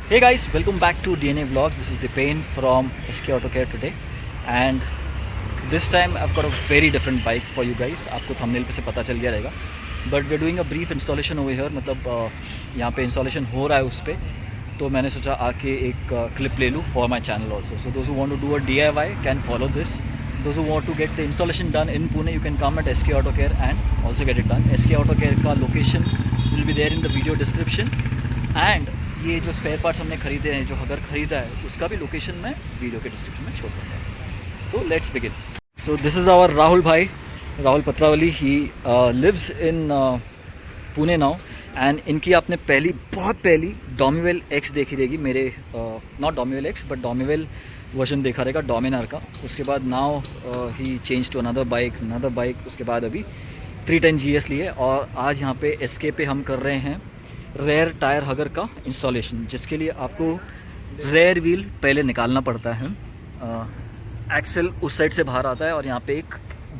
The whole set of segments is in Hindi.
Hey guys, welcome back to DNA Vlogs. This is Dipen from SK Auto Care today, and this time I've got a very different bike for you guys. आपको थंबनेल पे से पता चल गया रहेगा. But we're doing a brief installation over here. मतलब यहाँ पे installation हो रहा है उस पर, तो मैंने सोचा आके एक clip ले लूँ for my channel also. So those who want to do a DIY can follow this. Those who want to get the installation done in Pune, you can come at SK Auto Care and also get it done. SK Auto Care का location will be there in the video description. And ये जो स्पेयर पार्ट्स हमने खरीदे हैं, जो अगर ख़रीदा है, उसका भी लोकेशन मैं वीडियो के डिस्क्रिप्शन में छोड़ दूँगा. So let's begin. So this is our Rahul भाई, Rahul Patrawali. He lives in Pune now, and इनकी आपने बहुत पहली डोमिवेल एक्स देखी रहेगी. मेरे नॉट डोमिवेल एक्स बट डोमिवेल वर्जन देखा रहेगा डोमिनार का. उसके बाद now he change to another bike. उसके बाद अभी 310 GS लिए, और आज यहाँ पे SK पे हम कर रहे हैं रेयर टायर हगर का इंस्टॉलेशन, जिसके लिए आपको रेयर व्हील पहले निकालना पड़ता है. एक्सेल उस साइड से बाहर आता है, और यहाँ पे एक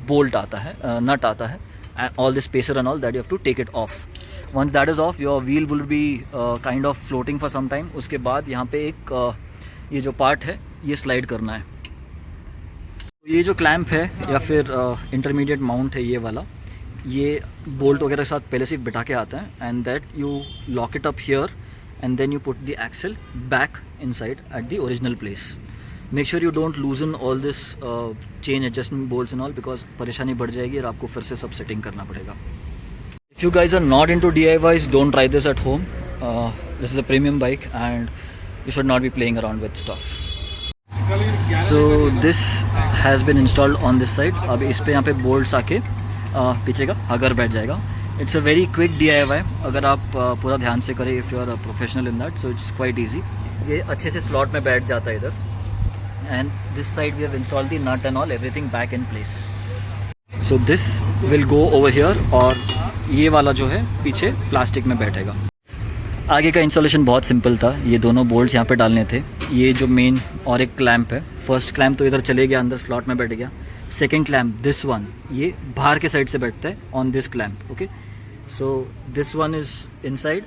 बोल्ट आता है, नट आता है, and all this spacer and all that you have to take it off. Once that is off, your wheel will be kind of floating for some time. उसके बाद यहाँ पे एक ये जो पार्ट है ये स्लाइड करना है. ये जो क्लैम्प है या फिर इंटरमीडिएट माउंट है, ये वाला, ये बोल्ट वगैरह के साथ पहले से बिठा के आता है, and that you lock it up here and then you put the axle back inside at the original place. Make sure you don't loosen all this chain adjustment bolts and all, because परेशानी बढ़ जाएगी और आपको फिर से सब सेटिंग करना पड़ेगा. If you guys are not into DIYs, don't try this at home. This is a premium bike and you should not be playing around with stuff. So this has been installed on this side. अब इस पे यहाँ पे बोल्ट्स आके पीछे का हगर बैठ जाएगा. It's a very quick DIY अगर आप पूरा ध्यान से करें. If you are a professional in that, so it's quite easy. ये अच्छे से स्लॉट में बैठ जाता है इधर, and this side we have installed the nut and all, everything back in place. So this will go over here, और ये वाला जो है पीछे प्लास्टिक में बैठेगा. आगे का इंस्टॉलेशन बहुत सिंपल था. ये दोनों बोल्ट्स यहाँ पे डालने थे. ये जो मेन और एक क्लैम्प है, फर्स्ट क्लैम्प तो इधर चले गया, अंदर स्लॉट में बैठ गया. सेकेंड क्लैम्प, दिस वन, ये बाहर के साइड से बैठता है on this clamp. Okay, so this one is inside.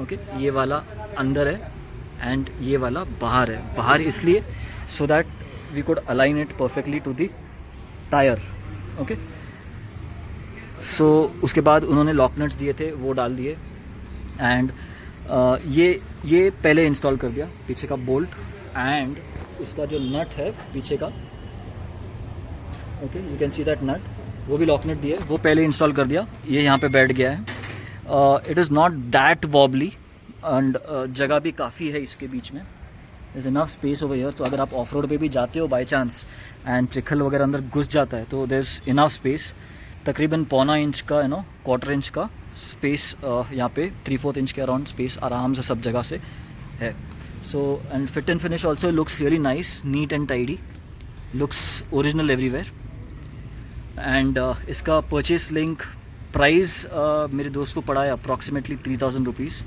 Okay, ये वाला अंदर है एंड ये वाला बाहर है. बाहर इसलिए so that we could align it perfectly to the tyre. Okay, so उसके बाद उन्होंने लॉक नट्स दिए थे, वो डाल दिए, एंड ये पहले इंस्टॉल कर दिया पीछे का बोल्ट, एंड उसका जो नट है पीछे का, okay, you can see that nut, वो भी लॉक नट दिए, वो पहले इंस्टॉल कर दिया. ये यहाँ पे बैठ गया है. It is not that wobbly, and जगह भी काफ़ी है इसके बीच में. Is enough space over here. तो अगर आप ऑफ रोड पर भी जाते हो बाई चांस एंड चिखल वगैरह अंदर घुस जाता है, तो देयर इज़ इनफ स्पेस. तकरीबन 1.25 इंच का, 1/4 इंच का स्पेस यहाँ पे, 3/4 इंच के अराउंड स्पेस आराम से सब जगह से है. So and fit and finish also looks really nice, neat and tidy, looks original everywhere. And इसका परचेस लिंक प्राइस मेरे दोस्त को पड़ा है अप्रॉक्सीमेटली 3000 रुपीज़.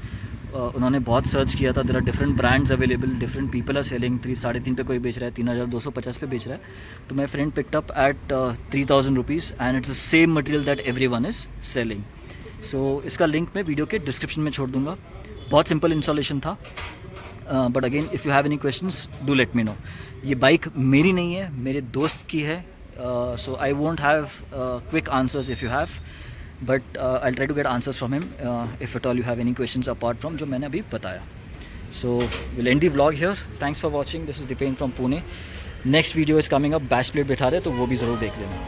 उन्होंने बहुत सर्च किया था. There are different brands available, different people are selling. 3-3.5 पे कोई बेच रहा है, 3250 पे बेच रहा है. तो my friend picked up at 3000 rupees, and it's the same material that everyone is selling. So इसका लिंक मैं वीडियो के डिस्क्रिप्शन में छोड़ दूँगा. बहुत सिंपल इंस्टॉलेशन था, but again if you have any questions do let me know. ये बाइक मेरी नहीं है, मेरे दोस्त की है. So I won't have quick answers if you have, but I'll try to get answers from him if at all you have any questions apart from जो मैंने अभी बताया. So we'll end the vlog here. Thanks for watching. This is Dipen from Pune. Next video is coming up. Bash plate बिठा रहे, तो वो भी ज़रूर देख लेना.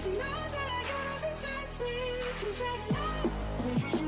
She knows that I gotta be trusted. You've had enough.